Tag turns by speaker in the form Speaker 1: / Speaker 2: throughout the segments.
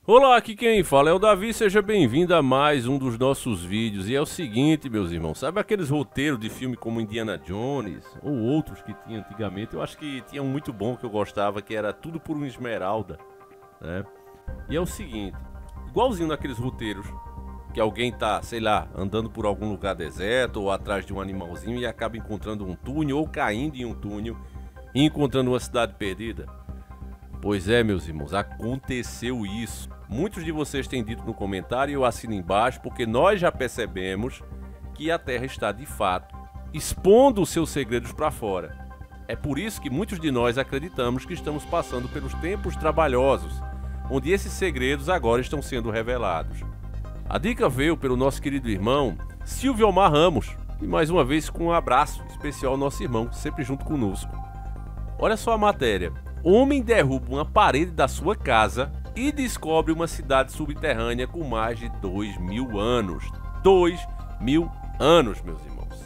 Speaker 1: Olá, aqui quem fala é o Davi, seja bem-vindo a mais um dos nossos vídeos. E é o seguinte, meus irmãos, sabe aqueles roteiros de filme como Indiana Jones ou outros que tinha antigamente? Eu acho que tinha um muito bom que eu gostava, que era Tudo por uma Esmeralda, né? E é o seguinte, igualzinho naqueles roteiros que alguém tá, sei lá, andando por algum lugar deserto ou atrás de um animalzinho e acaba encontrando um túnel ou caindo em um túnel e encontrando uma cidade perdida. Pois é, meus irmãos, aconteceu isso. Muitos de vocês têm dito no comentário e eu assino embaixo porque nós já percebemos que a Terra está de fato expondo os seus segredos para fora. É por isso que muitos de nós acreditamos que estamos passando pelos tempos trabalhosos, onde esses segredos agora estão sendo revelados. A dica veio pelo nosso querido irmão Silvio Omar Ramos, e mais uma vez com um abraço especial ao nosso irmão, sempre junto conosco. Olha só a matéria. Homem derruba uma parede da sua casa e descobre uma cidade subterrânea com mais de 2.000 anos. 2.000 anos, meus irmãos.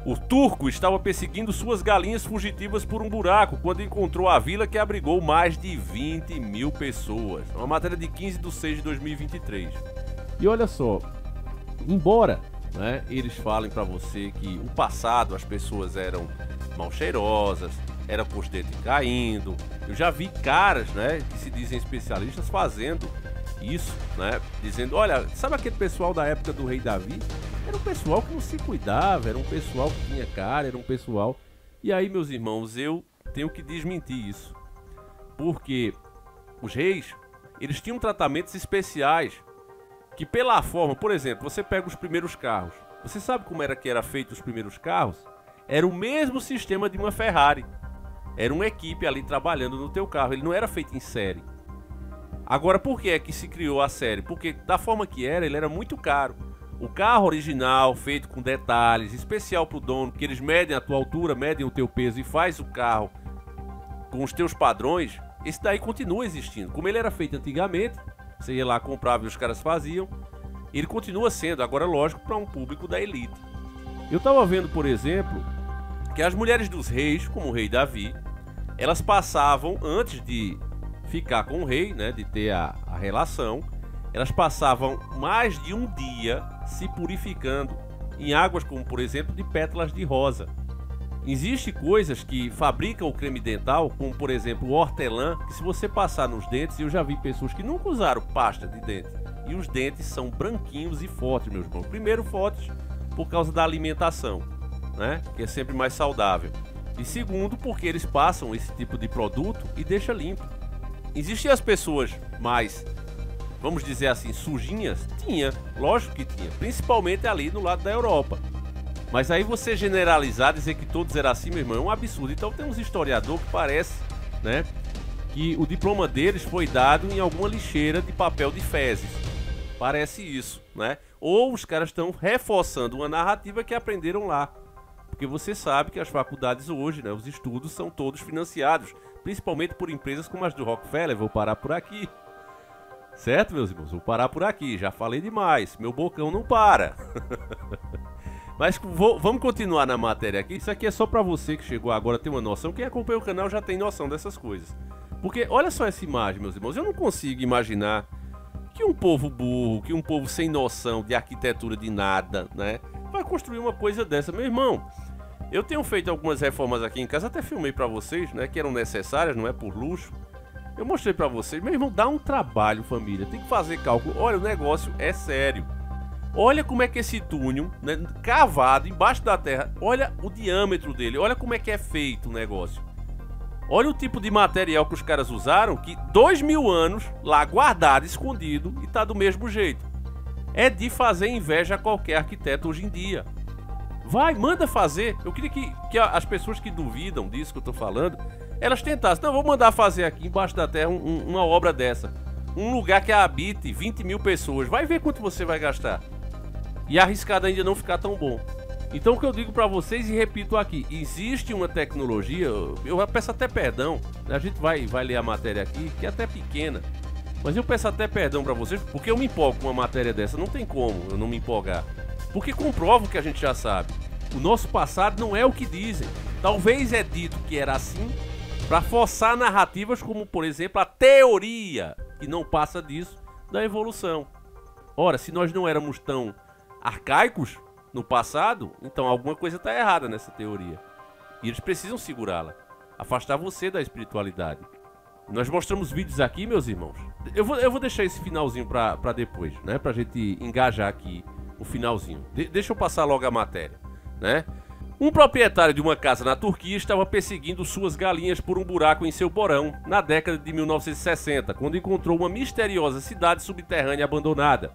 Speaker 1: O turco estava perseguindo suas galinhas fugitivas por um buraco quando encontrou a vila que abrigou mais de 20.000 pessoas. Uma matéria de 15/6/2023. E olha só, embora eles falem para você que o passado as pessoas eram mal cheirosas, era post-it caindo. Eu já vi caras, que se dizem especialistas fazendo isso, dizendo, olha, sabe aquele pessoal da época do rei Davi? Era um pessoal que não se cuidava, era um pessoal que tinha cara, era um pessoal... E aí, meus irmãos, eu tenho que desmentir isso. Porque os reis, eles tinham tratamentos especiais que pela forma, por exemplo, você pega os primeiros carros. Você sabe como era que era feito os primeiros carros? Era o mesmo sistema de uma Ferrari. Era uma equipe ali trabalhando no teu carro, ele não era feito em série. Agora, por que é que se criou a série? Porque da forma que era, ele era muito caro. O carro original, feito com detalhes, especial para o dono, que eles medem a tua altura, medem o teu peso e faz o carro com os teus padrões, esse daí continua existindo. Como ele era feito antigamente, você ia lá, comprava e os caras faziam, ele continua sendo, agora lógico, para um público da elite. Eu estava vendo, por exemplo, que as mulheres dos reis, como o rei Davi, elas passavam, antes de ficar com o rei, de ter a relação, elas passavam mais de um dia se purificando em águas como, por exemplo, de pétalas de rosa. Existem coisas que fabricam o creme dental, como, por exemplo, o hortelã, que se você passar nos dentes, eu já vi pessoas que nunca usaram pasta de dente, e os dentes são branquinhos e fortes, meus irmãos. Primeiro, fortes por causa da alimentação, que é sempre mais saudável. E segundo, porque eles passam esse tipo de produto e deixa limpo. Existem as pessoas mais, vamos dizer assim, sujinhas? Tinha, lógico que tinha, principalmente ali no lado da Europa. Mas aí você generalizar, dizer que todos eram assim, meu irmão, é um absurdo. Então tem uns historiadores que parece, que o diploma deles foi dado em alguma lixeira de papel de fezes. Parece isso, Ou os caras estão reforçando uma narrativa que aprenderam lá. Porque você sabe que as faculdades hoje, os estudos são todos financiados, principalmente por empresas como as do Rockefeller. Vou parar por aqui. Certo, meus irmãos? Vou parar por aqui. Já falei demais. Meu bocão não para. Mas vamos continuar na matéria aqui. Isso aqui é só para você que chegou agora ter uma noção. Quem acompanha o canal já tem noção dessas coisas. Porque olha só essa imagem, meus irmãos. Eu não consigo imaginar que um povo burro, que um povo sem noção de arquitetura de nada, vai construir uma coisa dessa. Meu irmão, eu tenho feito algumas reformas aqui em casa, até filmei pra vocês, que eram necessárias, não é por luxo. Eu mostrei pra vocês, meu irmão, dá um trabalho, família, tem que fazer cálculo. Olha, o negócio é sério. Olha como é que esse túnel, cavado embaixo da terra, olha o diâmetro dele, olha como é que é feito o negócio. Olha o tipo de material que os caras usaram, que 2.000 anos lá guardado, escondido, e tá do mesmo jeito. É de fazer inveja a qualquer arquiteto hoje em dia. Vai, manda fazer. Eu queria que as pessoas que duvidam disso que eu tô falando, elas tentassem. Não, vou mandar fazer aqui embaixo da terra uma obra dessa. Um lugar que habite 20.000 pessoas. Vai ver quanto você vai gastar. E arriscado ainda não ficar tão bom. Então o que eu digo pra vocês e repito aqui, existe uma tecnologia, eu peço até perdão, a gente vai ler a matéria aqui, que é até pequena, mas eu peço até perdão pra vocês, porque eu me empolgo com uma matéria dessa, não tem como eu não me empolgar, porque comprova o que a gente já sabe. O nosso passado não é o que dizem, talvez é dito que era assim, para forçar narrativas como, por exemplo, a teoria, que não passa disso, da evolução. Ora, se nós não éramos tão arcaicos no passado, então alguma coisa está errada nessa teoria. E eles precisam segurá-la, afastar você da espiritualidade. Nós mostramos vídeos aqui, meus irmãos. Eu vou deixar esse finalzinho para depois, né? Pra gente engajar aqui o finalzinho. Deixa eu passar logo a matéria, né? Um proprietário de uma casa na Turquia estava perseguindo suas galinhas por um buraco em seu porão na década de 1960, quando encontrou uma misteriosa cidade subterrânea abandonada.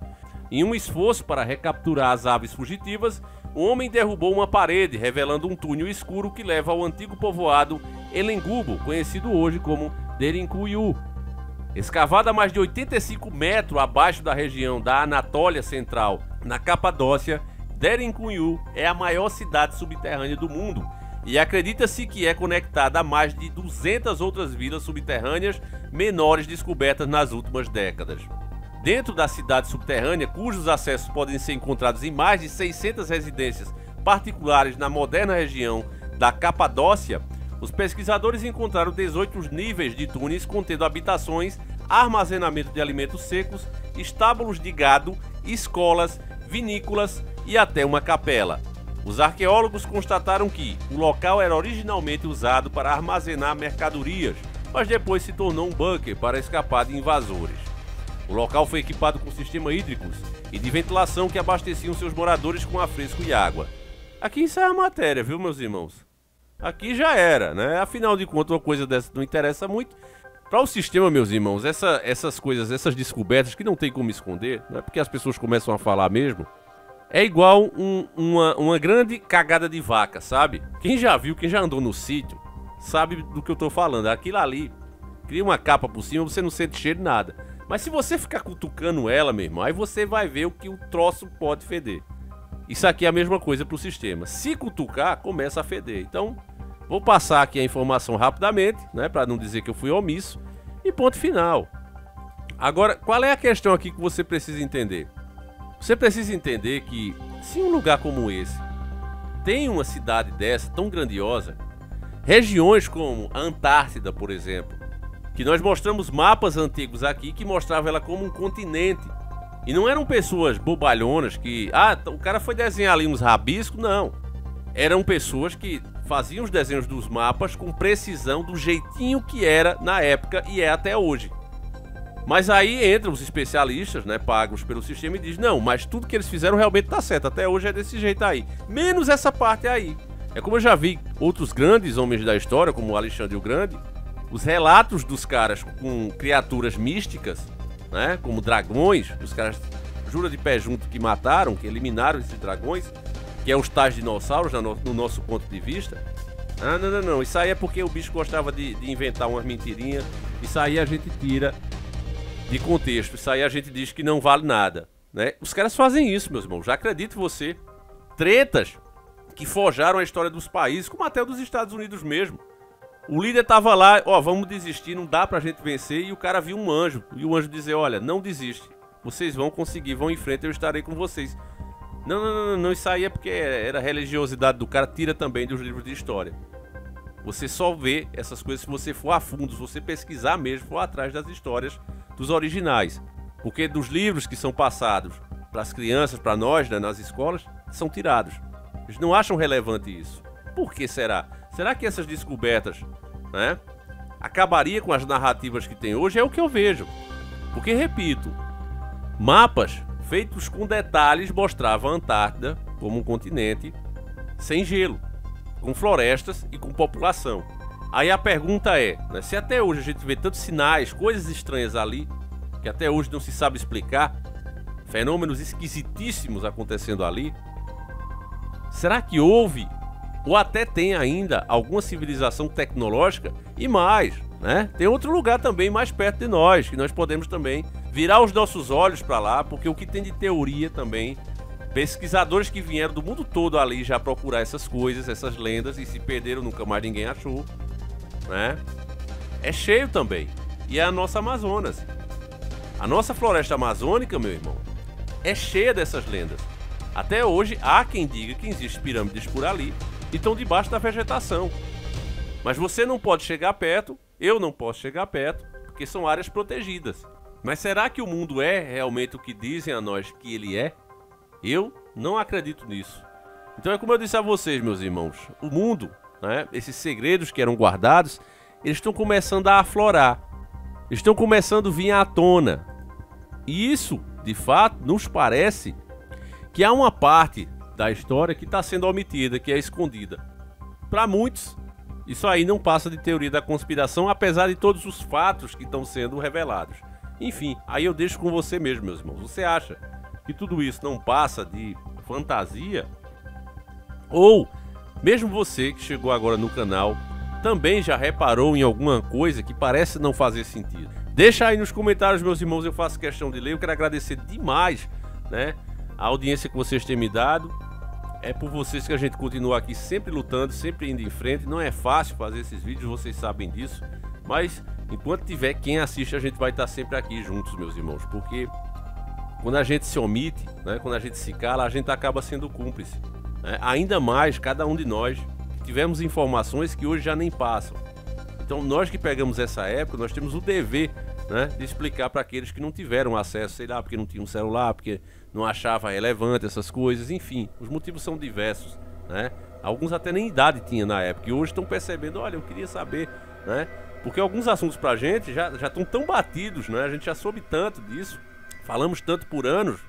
Speaker 1: Em um esforço para recapturar as aves fugitivas, o homem derrubou uma parede, revelando um túnel escuro que leva ao antigo povoado Elengubo, conhecido hoje como Derinkuyu. Escavada a mais de 85 metros abaixo da região da Anatólia Central, na Capadócia, Derinkuyu é a maior cidade subterrânea do mundo e acredita-se que é conectada a mais de 200 outras vilas subterrâneas menores descobertas nas últimas décadas. Dentro da cidade subterrânea, cujos acessos podem ser encontrados em mais de 600 residências particulares na moderna região da Capadócia, os pesquisadores encontraram 18 níveis de túneis contendo habitações, armazenamento de alimentos secos, estábulos de gado, escolas, vinícolas e até uma capela. Os arqueólogos constataram que o local era originalmente usado para armazenar mercadorias, mas depois se tornou um bunker para escapar de invasores. O local foi equipado com sistemas hídricos e de ventilação que abasteciam seus moradores com afresco e água. Aqui encerra a matéria, viu, meus irmãos? Aqui já era, né? Afinal de contas, uma coisa dessa não interessa muito. Para o sistema, meus irmãos, essas coisas, essas descobertas que não tem como esconder, não é porque as pessoas começam a falar mesmo, é igual uma grande cagada de vaca, sabe? Quem já viu, quem já andou no sítio, sabe do que eu tô falando. Aquilo ali, cria uma capa por cima, você não sente cheiro de nada. Mas se você ficar cutucando ela, meu irmão, aí você vai ver o que o troço pode feder. Isso aqui é a mesma coisa para o sistema. Se cutucar, começa a feder. Então, vou passar aqui a informação rapidamente, né, para não dizer que eu fui omisso, e ponto final. Agora, qual é a questão aqui que você precisa entender? Você precisa entender que, se um lugar como esse tem uma cidade dessa, tão grandiosa, regiões como a Antártida, por exemplo, que nós mostramos mapas antigos aqui que mostravam ela como um continente, e não eram pessoas bobalhonas que, o cara foi desenhar ali uns rabiscos, não. Eram pessoas que faziam os desenhos dos mapas com precisão do jeitinho que era na época e é até hoje. Mas aí entram os especialistas, né, pagos pelo sistema e dizem, não, mas tudo que eles fizeram realmente tá certo, até hoje é desse jeito aí, menos essa parte aí. É como eu já vi outros grandes homens da história, como o Alexandre o Grande, os relatos dos caras com criaturas místicas, né, como dragões, os caras jura de pé junto que mataram, que eliminaram esses dragões, que é os tais dinossauros no nosso ponto de vista. Não, isso aí é porque o bicho gostava de inventar umas mentirinhas, isso aí a gente tira de contexto, isso aí a gente diz que não vale nada, né? Os caras fazem isso, meus irmãos, já acredito você. Tretas que forjaram a história dos países, como até dos Estados Unidos mesmo. O líder tava lá, vamos desistir, não dá pra gente vencer, e o cara viu um anjo, e o anjo dizer, olha, não desiste, vocês vão conseguir, vão em frente, eu estarei com vocês. Não, isso aí é porque era a religiosidade do cara, tira também dos livros de história. Você só vê essas coisas se você for a fundo, se você pesquisar mesmo, for atrás das histórias dos originais. Porque dos livros que são passados para as crianças, para nós, né, nas escolas, são tirados. Eles não acham relevante isso. Por que será? Será que essas descobertas, né, acabaria com as narrativas que tem hoje? É o que eu vejo. Porque, repito, mapas feitos com detalhes mostravam a Antártida como um continente sem gelo, com florestas e com população. Aí a pergunta é, né, se até hoje a gente vê tantos sinais, coisas estranhas ali, que até hoje não se sabe explicar, fenômenos esquisitíssimos acontecendo ali, será que houve, ou até tem ainda, alguma civilização tecnológica? E mais, né, tem outro lugar também mais perto de nós, que nós podemos também virar os nossos olhos para lá, porque o que tem de teoria também, pesquisadores que vieram do mundo todo ali já procurar essas coisas, essas lendas, e se perderam, nunca mais ninguém achou, né? É cheio também. E é a nossa Amazonas. A nossa floresta amazônica, meu irmão, é cheia dessas lendas. Até hoje há quem diga que existem pirâmides por ali e estão debaixo da vegetação. Mas você não pode chegar perto, eu não posso chegar perto, porque são áreas protegidas. Mas será que o mundo é realmente o que dizem a nós que ele é? Eu não acredito nisso. Então é como eu disse a vocês, meus irmãos, o mundo, né, esses segredos que eram guardados, eles estão começando a aflorar, estão começando a vir à tona. E isso, de fato, nos parece que há uma parte da história que está sendo omitida, que é escondida. Para muitos, isso aí não passa de teoria da conspiração, apesar de todos os fatos que estão sendo revelados. Enfim, aí eu deixo com você mesmo, meus irmãos. Você acha que tudo isso não passa de fantasia? Ou, mesmo você que chegou agora no canal, também já reparou em alguma coisa que parece não fazer sentido? Deixa aí nos comentários, meus irmãos, eu faço questão de ler. Eu quero agradecer demais, né, a audiência que vocês têm me dado. É por vocês que a gente continua aqui sempre lutando, sempre indo em frente. Não é fácil fazer esses vídeos, vocês sabem disso. Mas enquanto tiver quem assiste, a gente vai estar sempre aqui juntos, meus irmãos. Porque quando a gente se omite, né, quando a gente se cala, a gente acaba sendo cúmplice, né? Ainda mais cada um de nós que tivemos informações que hoje já nem passam. Então nós que pegamos essa época, nós temos o dever, né, de explicar para aqueles que não tiveram acesso, sei lá, porque não tinham celular, porque não achava relevante essas coisas, enfim, os motivos são diversos, né? Alguns até nem idade tinha na época e hoje estão percebendo, olha, eu queria saber, né? Porque alguns assuntos pra gente já estão tão batidos, né? A gente já soube tanto disso, falamos tanto por anos,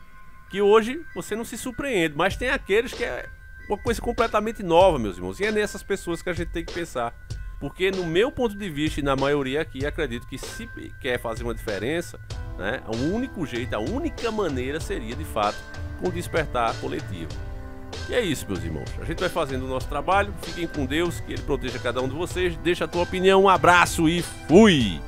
Speaker 1: que hoje você não se surpreende, mas tem aqueles que é uma coisa completamente nova, meus irmãos, e é nessas pessoas que a gente tem que pensar. Porque no meu ponto de vista e na maioria aqui, acredito que se quer fazer uma diferença, né, o único jeito, a única maneira seria de fato com o despertar coletivo. E é isso, meus irmãos, a gente vai fazendo o nosso trabalho, fiquem com Deus, que Ele proteja cada um de vocês, deixa a tua opinião, um abraço e fui!